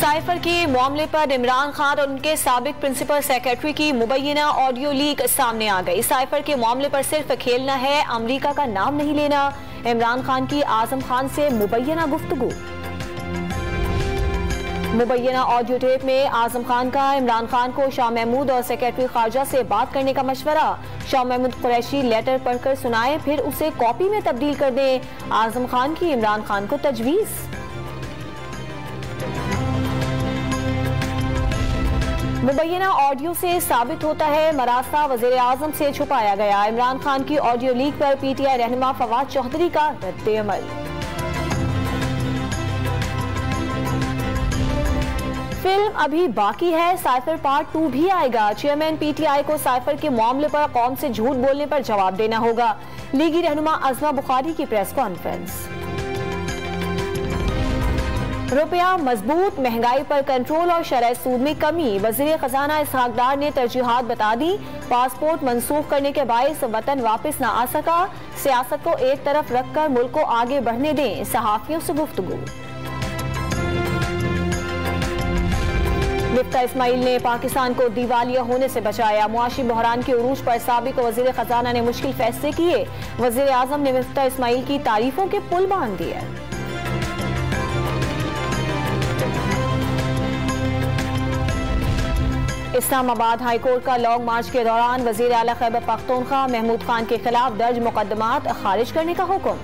Cipher के मामले पर इमरान खान और उनके साबिक प्रिंसिपल सेक्रेटरी की मुबैना ऑडियो लीक सामने आ गई। साइफर के मामले पर सिर्फ खेलना है, अमरीका का नाम नहीं लेना। इमरान खान की आजम खान से मुबैना गुफ्तगू। मुबैना ऑडियो टेप में आजम खान का इमरान खान को शाह महमूद और सेक्रेटरी खारजा से बात करने का मशवरा। शाह महमूद कुरैशी लेटर पढ़कर सुनाए, फिर उसे कॉपी में तब्दील कर दें। आजम खान की इमरान खान को तजवीज़। मुबैना ऑडियो से साबित होता है मरासा वज़ीर आज़म से छुपाया गया। इमरान खान की ऑडियो लीक पर पीटीआई रहनुमा फवाद चौधरी का रद्द-ए-अमल। फिल्म अभी बाकी है, साइफर पार्ट 2 भी आएगा। चेयरमैन पीटीआई को साइफर के मामले पर कौम से झूठ बोलने पर जवाब देना होगा। लीगी रहनुमा अज़मा बुखारी की प्रेस कॉन्फ्रेंस। रुपया मजबूत, महंगाई पर कंट्रोल और शरह सूद में कमी। वज़ीर खजाना इसहाक डार ने तरजीहात बता दी। पासपोर्ट मनसूख करने के बायस वतन वापस न आ सका। सियासत को एक तरफ रखकर मुल्क को आगे बढ़ने दें, सहाफियों से गुफ्तगू। मिफ्ता इस्माइल ने पाकिस्तान को दिवालिया होने से बचाया। मुआशी बहरान के उरूज पर साबिक वज़ीर खजाना ने मुश्किल फैसले किए। वज़ीर आज़म ने मिफ्ता इस्माइल की तारीफों के पुल बांध दिए। इस्लामाबाद हाईकोर्ट का लॉन्ग मार्च के दौरान वज़ीर आला खैबर पख्तूनख्वा महमूद खान के खिलाफ दर्ज मुकदमात खारिज करने का हुक्म।